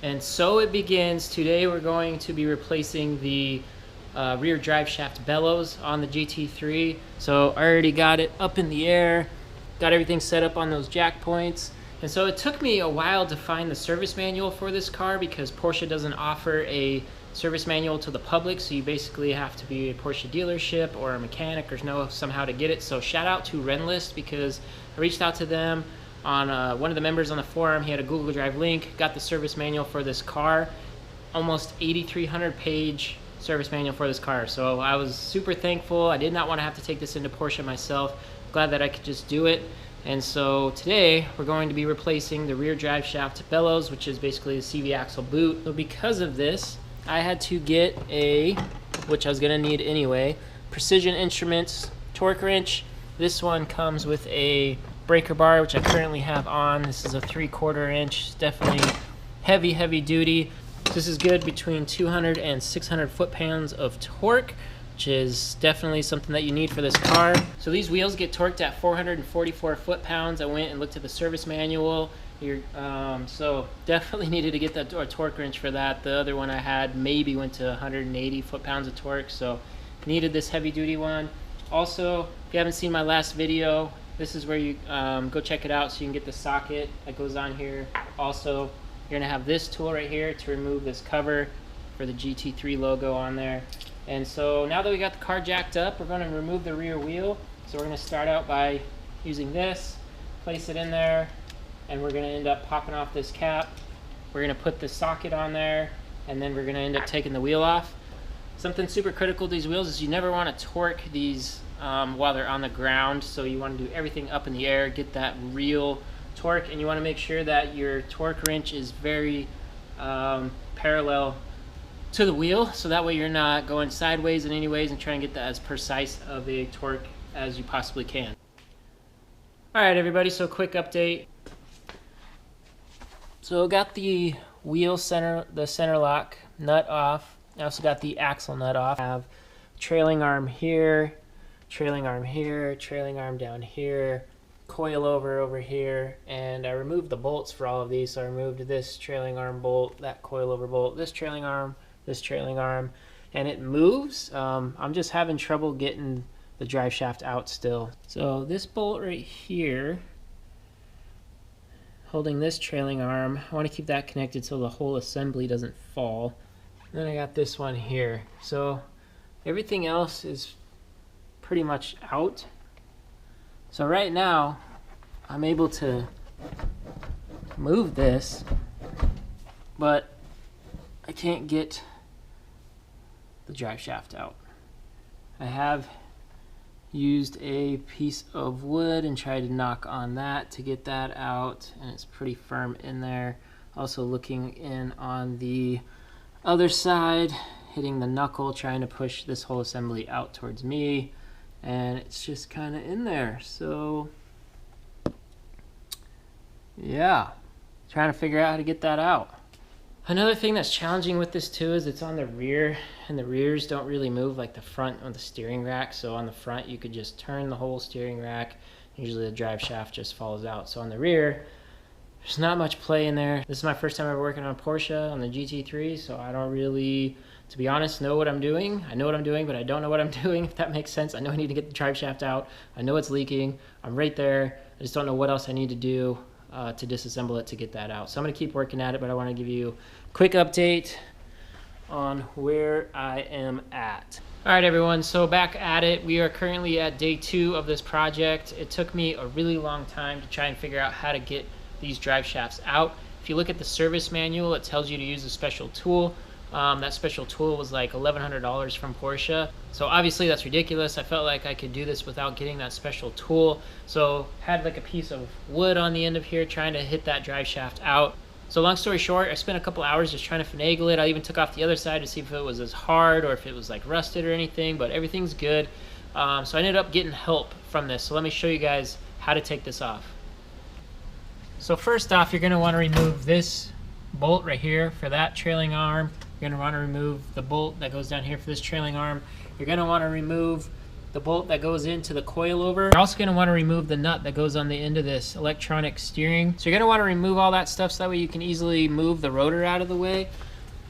And so it begins. Today we're going to be replacing the rear drive shaft bellows on the GT3. So I already got it up in the air, got everything set up on those jack points. And so it took me a while to find the service manual for this car because Porsche doesn't offer a service manual to the public, so you basically have to be a Porsche dealership or a mechanic or know somehow to get it. So shout out to Renlist because I reached out to them on one of the members on the forum. He had a Google Drive link, got the service manual for this car, almost 8,300 page service manual for this car. So I was super thankful. I did not want to have to take this into Porsche myself. Glad that I could just do it. And so today we're going to be replacing the rear drive shaft bellows, which is basically the CV axle boot. So because of this, I had to get which I was going to need anyway, Precision Instruments torque wrench. This one comes with a breaker bar, which I currently have on. This is a 3/4 inch, definitely heavy duty. This is good between 200 and 600 foot-pounds of torque, which is definitely something that you need for this car. So these wheels get torqued at 444 foot-pounds. I went and looked at the service manual. So definitely needed to get that torque wrench for that. The other one I had maybe went to 180 foot-pounds of torque, so needed this heavy-duty one. Also, if you haven't seen my last video, this is where you go check it out so you can get the socket that goes on here. Also, you're going to have this tool right here to remove this cover for the GT3 logo on there. And so now that we got the car jacked up, we're going to remove the rear wheel. So we're going to start out by using this, place it in there, and we're going to end up popping off this cap. We're going to put the socket on there, and then we're going to end up taking the wheel off. Something super critical to these wheels is you never want to torque these while they're on the ground. So you want to do everything up in the air, get that real torque, and you want to make sure that your torque wrench is very parallel to the wheel, so that way you're not going sideways in any ways, and trying to get that as precise of a torque as you possibly can. Alright everybody, so quick update. So got the wheel center, the center lock nut off. I also got the axle nut off. I have trailing arm here, trailing arm here, trailing arm down here, coil over here, and I removed the bolts for all of these. So I removed this trailing arm bolt, that coil over bolt, this trailing arm, and it moves. I'm just having trouble getting the drive shaft out still. So this bolt right here, holding this trailing arm, I want to keep that connected so the whole assembly doesn't fall. And then I got this one here. So everything else is pretty much out. So right now I'm able to move this, but I can't get the drive shaft out. I have used a piece of wood and tried to knock on that to get that out, and it's pretty firm in there. Also looking in on the other side, hitting the knuckle, trying to push this whole assembly out towards me, and it's just kind of in there. So yeah, trying to figure out how to get that out. Another thing that's challenging with this too is it's on the rear, and the rears don't really move like the front of the steering rack. So on the front you could just turn the whole steering rack, usually the drive shaft just falls out. So on the rear there's not much play in there. This is my first time ever working on a Porsche on the GT3, so I don't really, to be honest, know what I'm doing. I know what I'm doing, but I don't know what I'm doing, if that makes sense. I know I need to get the drive shaft out. I know it's leaking. I'm right there. I just don't know what else I need to do to disassemble it to get that out. So I'm going to keep working at it, but I want to give you a quick update on where I am at. Alright everyone, so back at it. We are currently at day 2 of this project. It took me a really long time to try and figure out how to get these drive shafts out. If you look at the service manual, it tells you to use a special tool. That special tool was like $1,100 from Porsche. So obviously that's ridiculous. I felt like I could do this without getting that special tool. So had like a piece of wood on the end of here trying to hit that drive shaft out. So long story short, I spent a couple hours just trying to finagle it. I even took off the other side to see if it was as hard or if it was like rusted or anything, but everything's good. So I ended up getting help from this. So let me show you guys how to take this off. So first off, you're going to want to remove this bolt right here for that trailing arm. You're going to want to remove the bolt that goes down here for this trailing arm. You're going to want to remove the bolt that goes into the coilover. You're also going to want to remove the nut that goes on the end of this electronic steering. So you're going to want to remove all that stuff so that way you can easily move the rotor out of the way.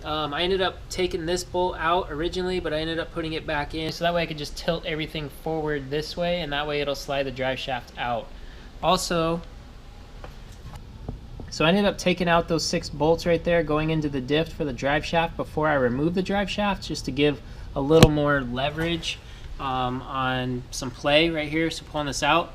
I ended up taking this bolt out originally, but I ended up putting it back in so that way I could just tilt everything forward this way, and that way it'll slide the drive shaft out. Also, so I ended up taking out those 6 bolts right there going into the diff for the drive shaft before I removed the drive shaft, just to give a little more leverage on some play right here, so pulling this out.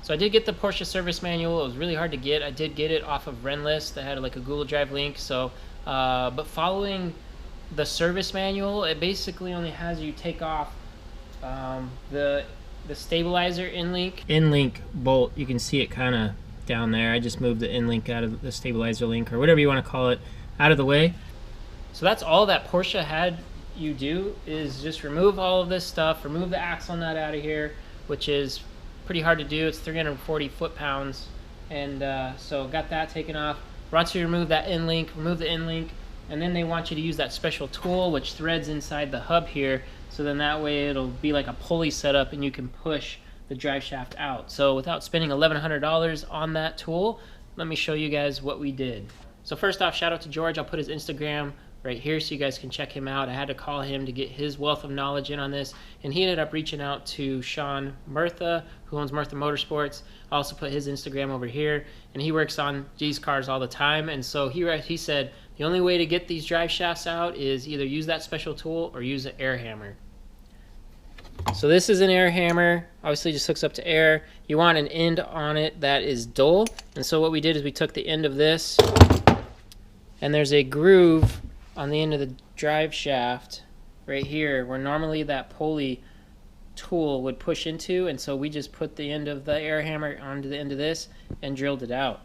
So I did get the Porsche service manual. It was really hard to get. I did get it off of Renlist. They had like a Google Drive link. So, but following the service manual, it basically only has you take off the stabilizer in-link bolt. You can see it kind of down there. I just moved the in-link out of the stabilizer link, or whatever you want to call it, out of the way. So that's all that Porsche had you do, is just remove all of this stuff, remove the axle nut out of here, which is pretty hard to do. It's 340 foot-pounds, and so got that taken off. Once you remove that in-link, remove the in-link, and then they want you to use that special tool which threads inside the hub here, so then that way it'll be like a pulley setup and you can push the drive shaft out. So without spending $1,100 on that tool, let me show you guys what we did. So first off, shout out to George. I'll put his Instagram right here so you guys can check him out. I had to call him to get his wealth of knowledge in on this, and he ended up reaching out to Sean Murtha, who owns Murtha Motorsports. I also put his Instagram over here, and he works on these cars all the time. And so he said the only way to get these drive shafts out is either use that special tool or use an air hammer. So this is an air hammer, obviously just hooks up to air. You want an end on it that is dull, and so what we did is we took the end of this, and there's a groove on the end of the drive shaft right here where normally that pulley tool would push into, and so we just put the end of the air hammer onto the end of this and drilled it out.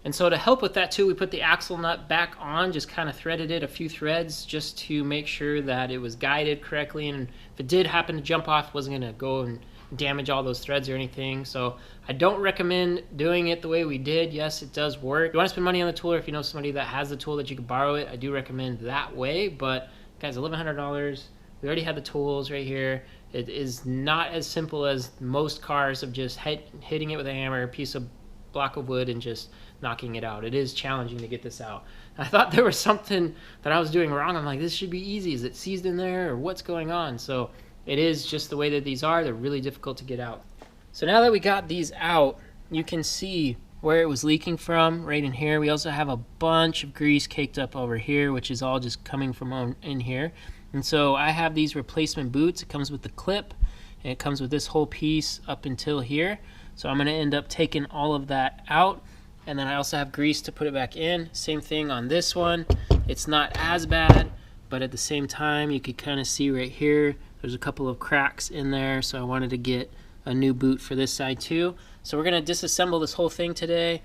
And so to help with that too, we put the axle nut back on, just kind of threaded it a few threads just to make sure that it was guided correctly, and if it did happen to jump off, it wasn't going to go and damage all those threads or anything. So I don't recommend doing it the way we did. Yes, it does work. If you want to spend money on the tool, or if you know somebody that has the tool that you can borrow it, I do recommend that way. But guys, $1,100, we already had the tools right here. It is not as simple as most cars of just hitting it with a hammer, a piece of block of wood, and just knocking it out. It is challenging to get this out. I thought there was something that I was doing wrong. I'm like, this should be easy. Is it seized in there, or what's going on? So it is just the way that these are. They're really difficult to get out. So now that we got these out, you can see where it was leaking from right in here. We also have a bunch of grease caked up over here, which is all just coming from in here. And so I have these replacement boots. It comes with the clip, and it comes with this whole piece up until here. So I'm going to end up taking all of that out, and then I also have grease to put it back in. Same thing on this one. It's not as bad, but at the same time you could kind of see right here there's a couple of cracks in there, so I wanted to get a new boot for this side too. So we're going to disassemble this whole thing today.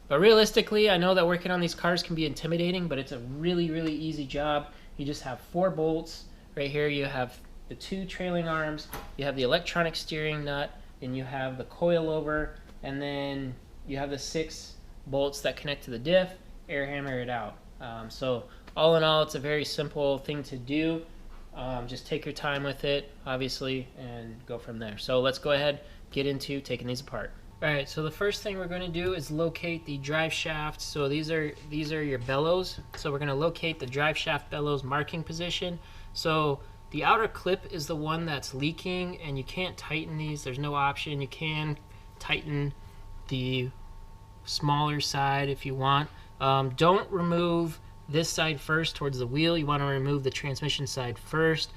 But realistically, I know that working on these cars can be intimidating, but it's a really, really easy job. You just have 4 bolts right here. You have the 2 trailing arms, you have the electronic steering nut, and you have the coilover, and then you have the 6 bolts that connect to the diff, air hammer it out. So all in all, it's a very simple thing to do. Just take your time with it, obviously, and go from there. So let's go ahead, get into taking these apart. All right, so the first thing we're going to do is locate the drive shaft. So these are your bellows. So we're going to locate the drive shaft bellows marking position. So the outer clip is the one that's leaking, and you can't tighten these. There's no option. You can tighten the smaller side if you want. Don't remove this side first towards the wheel. You want to remove the transmission side first,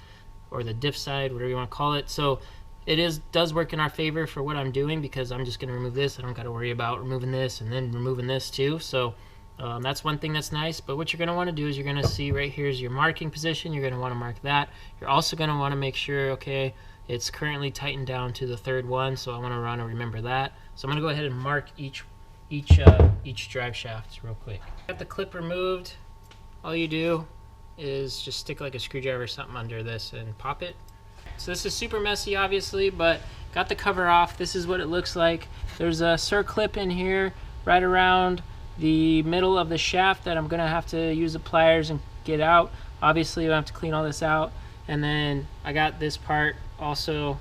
or the diff side, whatever you want to call it. So it does work in our favor for what I'm doing, because I'm just going to remove this. I don't got to worry about removing this and then removing this too. So that's one thing that's nice. But what you're going to want to do is you're going to see right here is your marking position. You're going to want to mark that. You're also going to want to make sure, okay, it's currently tightened down to the 3rd one, so I want to remember that. So I'm going to go ahead and mark each drive shaft real quick. Got the clip removed. All you do is just stick like a screwdriver or something under this and pop it. So this is super messy, obviously, but got the cover off. This is what it looks like. There's a circlip in here right around the middle of the shaft that I'm going to have to use the pliers and get out. Obviously, I have to clean all this out. And then I got this part also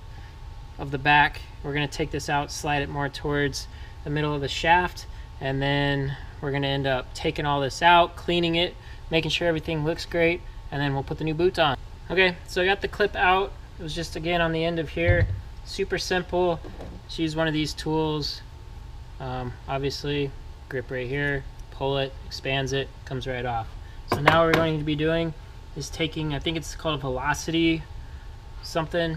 of the back. We're going to take this out, slide it more towards the middle of the shaft, and then we're going to end up taking all this out, cleaning it, making sure everything looks great, and then we'll put the new boots on. Okay, so I got the clip out. It was just, again, on the end of here. Super simple. Just use one of these tools. Obviously, grip right here, pull it, expands it, comes right off. So now what we're going to be doing is taking, I think it's called velocity something.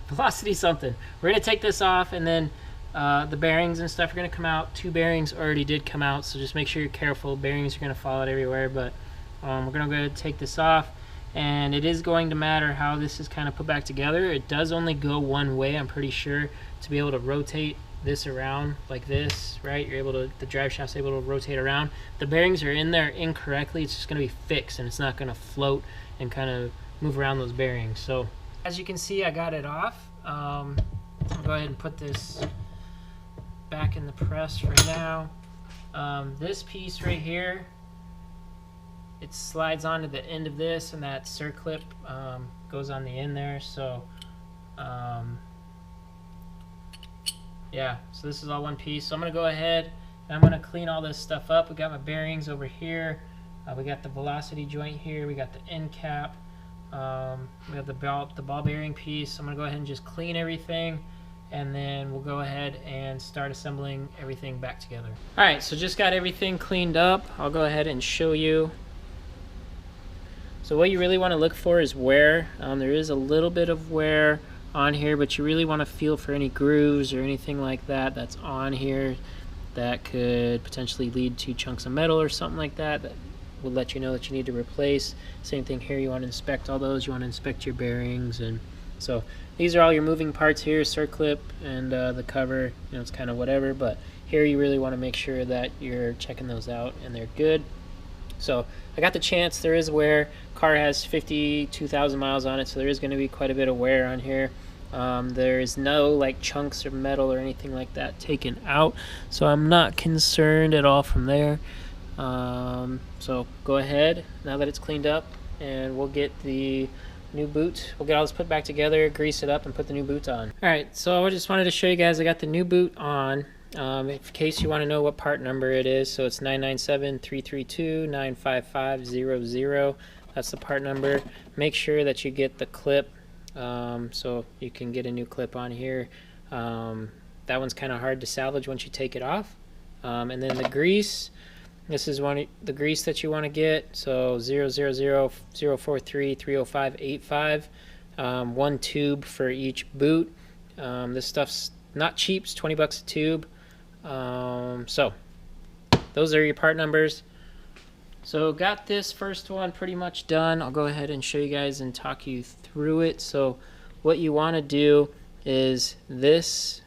Velocity something. We're going to take this off, and then the bearings and stuff are going to come out. 2 bearings already did come out, so just make sure you're careful. Bearings are going to fall out everywhere, but we're going to go ahead and take this off. And it is going to matter how this is kind of put back together. It does only go one way, I'm pretty sure, to be able to rotate this around like this, right? You're able to, the drive shaft's able to rotate around. The bearings are in there incorrectly. It's just going to be fixed, and it's not going to float and kind of move around those bearings. So as you can see, I got it off. I'll go ahead and put this back in the press for now. This piece right here, it slides onto the end of this, and that circlip goes on the end there. So yeah, so this is all one piece. So I'm going to go ahead and I'm going to clean all this stuff up. We got my bearings over here. We got the velocity joint here. We got the end cap. We got the ball bearing piece. I'm going to go ahead and just clean everything, and then we'll go ahead and start assembling everything back together. Alright, so just got everything cleaned up. I'll go ahead and show you. So what you really want to look for is wear. There is a little bit of wear on here, but you really want to feel for any grooves or anything like that that's on here that could potentially lead to chunks of metal or something like that that will let you know that you need to replace. Same thing here, you want to inspect all those. You want to inspect your bearings, and so these are all your moving parts here, circlip and the cover. You know, it's kind of whatever, but here you really want to make sure that you're checking those out and they're good. So I got the chance. There is wear. Car has 52,000 miles on it, so there is going to be quite a bit of wear on here. There is no like chunks of metal or anything like that taken out, so I'm not concerned at all from there. So go ahead now that it's cleaned up, and we'll get the new boot. We'll get all this put back together, grease it up, and put the new boot on. Alright, so I just wanted to show you guys I got the new boot on. In case you want to know what part number it is, so it's 997-332-95500. That's the part number. Make sure that you get the clip, so you can get a new clip on here. That one's kind of hard to salvage once you take it off. And then the grease, this is the grease that you want to get. So 000-043-305-85. 1 tube for each boot. This stuff's not cheap. It's 20 bucks a tube. So those are your part numbers. So got this first one pretty much done. I'll go ahead and show you guys and talk you through it. So what you want to do is this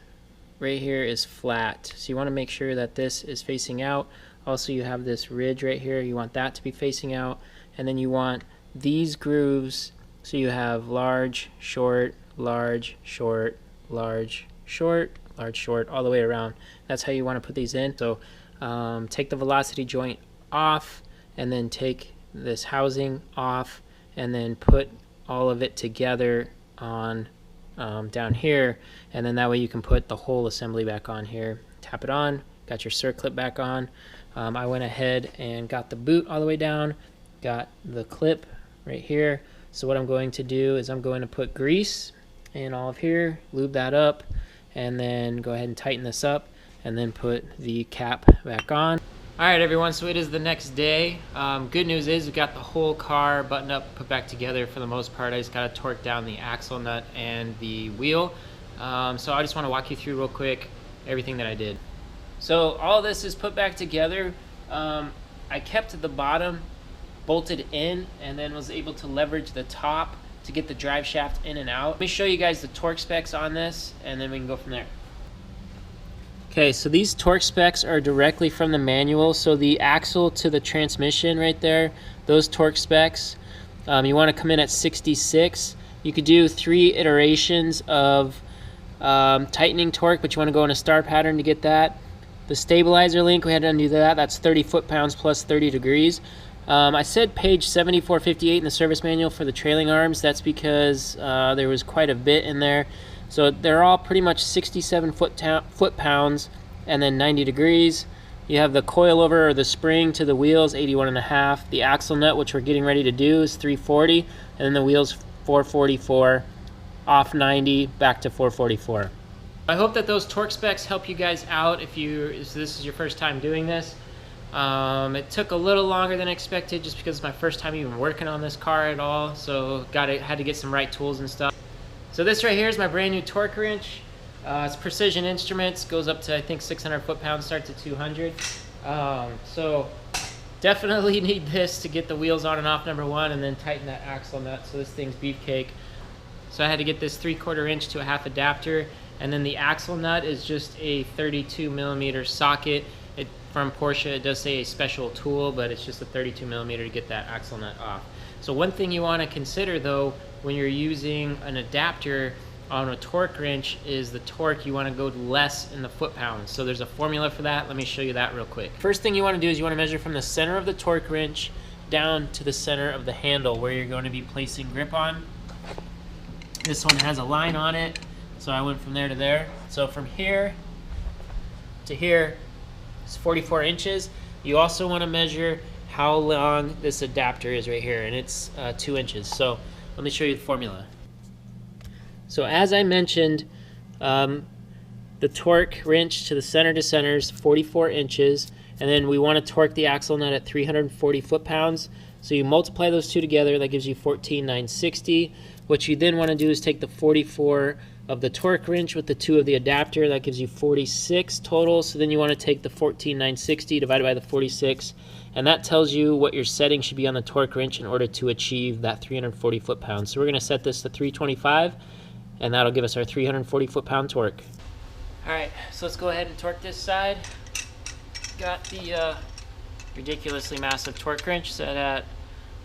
right here is flat. So you want to make sure that this is facing out. Also, you have this ridge right here. You want that to be facing out. And then you want these grooves. So you have large, short, large, short, large, short, large, short, all the way around. That's how you want to put these in. So take the velocity joint off, and then take this housing off, and then put all of it together on down here, and then that way you can put the whole assembly back on here. Tap it on, got your circlip back on. I went ahead and got the boot all the way down, got the clip right here. So what I'm going to do is I'm going to put grease in all of here, lube that up, and then go ahead and tighten this up, and then put the cap back on. Alright everyone, so it is the next day. Good news is we got the whole car buttoned up, put back together for the most part. I just got to torque down the axle nut and the wheel. So I just want to walk you through real quick everything that I did. So all of this is put back together. I kept the bottom bolted in, and then was able to leverage the top to get the drive shaft in and out. Let me show you guys the torque specs on this, and then we can go from there. Okay, so these torque specs are directly from the manual. So the axle to the transmission right there, those torque specs, you want to come in at 66. You could do 3 iterations of tightening torque, but you want to go in a star pattern to get that. The stabilizer link, we had to undo that. That's 30 foot-pounds plus 30 degrees. I said page 7458 in the service manual for the trailing arms. That's because there was quite a bit in there. So they're all pretty much 67 foot-pounds and then 90 degrees. You have the coilover or the spring to the wheels, 81.5. The axle nut, which we're getting ready to do, is 340. And then the wheels, 444, off 90, back to 444. I hope that those torque specs help you guys out if this is your first time doing this. It took a little longer than expected just because it's my first time even working on this car at all. So had to get some right tools and stuff. So this right here is my brand new torque wrench. It's Precision Instruments, goes up to I think 600 foot-pounds, starts at 200. So definitely need this to get the wheels on and off, number one, and then tighten that axle nut so this thing's beefcake. So I had to get this 3/4 inch to a half adapter, and then the axle nut is just a 32 millimeter socket. From Porsche, it does say a special tool, but it's just a 32 millimeter to get that axle nut off. So one thing you want to consider though when you're using an adapter on a torque wrench is the torque. You want to go less in the foot-pounds. So there's a formula for that. Let me show you that real quick. First thing you want to do is you want to measure from the center of the torque wrench down to the center of the handle where you're going to be placing grip on. This one has a line on it, so I went from there to there. So from here to here, it's 44 inches. You also want to measure how long this adapter is right here, and it's 2 inches. So let me show you the formula. So as I mentioned, the torque wrench to the center is 44 inches, and then we want to torque the axle nut at 340 foot-pounds. So you multiply those two together, that gives you 14,960. What you then want to do is take the 44 of the torque wrench with the 2 of the adapter, that gives you 46 total. So then you want to take the 14,960 divided by the 46, and that tells you what your setting should be on the torque wrench in order to achieve that 340 foot-pounds. So we're going to set this to 325, and that'll give us our 340 foot-pound torque. Alright, so let's go ahead and torque this side. Got the ridiculously massive torque wrench set at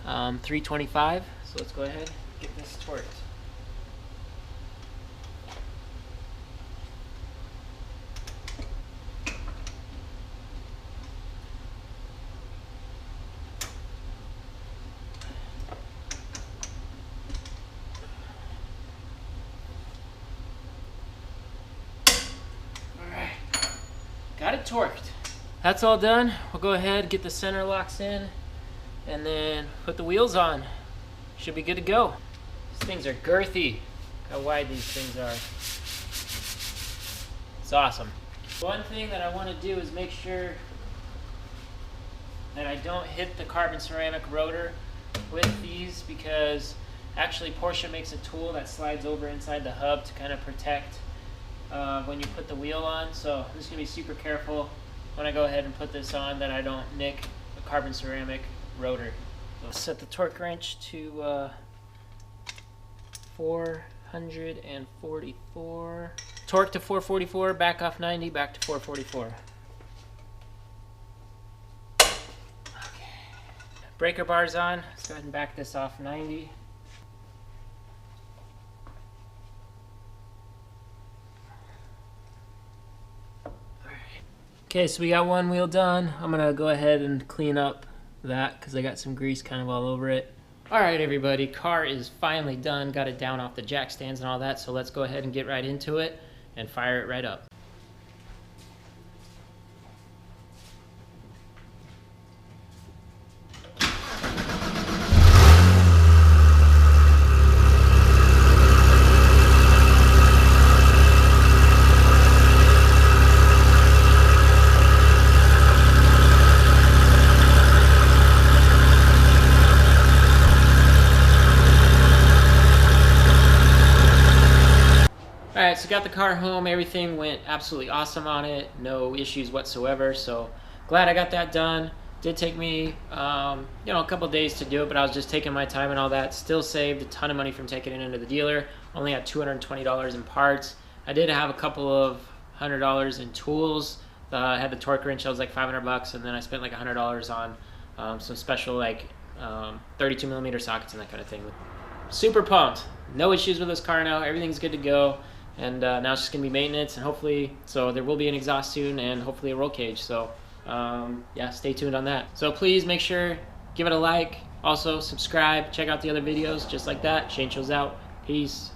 325, so let's go ahead and get this torqued. Got it torqued. That's all done. We'll go ahead, get the center locks in, and then put the wheels on. Should be good to go. These things are girthy. How wide these things are. It's awesome. One thing that I want to do is make sure that I don't hit the carbon ceramic rotor with these, because actually Porsche makes a tool that slides over inside the hub to kind of protect when you put the wheel on. So I'm just going to be super careful when I go ahead and put this on that I don't nick the carbon ceramic rotor. So set the torque wrench to 444. Torque to 444, back off 90, back to 444. Okay. Breaker bar's on. Let's go ahead and back this off 90. Okay, so we got one wheel done. I'm gonna go ahead and clean up that because I got some grease kind of all over it. All right, everybody, car is finally done. Got it down off the jack stands and all that, so let's go ahead and get right into it and fire it right up. Alright, so got the car home. Everything went absolutely awesome on it. No issues whatsoever. So glad I got that done. Did take me a couple days to do it, but I was just taking my time and all that. Still saved a ton of money from taking it into the dealer. Only had $220 in parts. I did have a couple of $100 in tools. I had the torque wrench, that was like $500, and then I spent like $100 on some special like 32 millimeter sockets and that kind of thing. Super pumped. No issues with this car now. Everything's good to go. And now it's just going to be maintenance, and hopefully, so there will be an exhaust soon and hopefully a roll cage. So yeah, stay tuned on that. So please make sure, give it a like. Also, subscribe. Check out the other videos just like that. Shane shows out. Peace.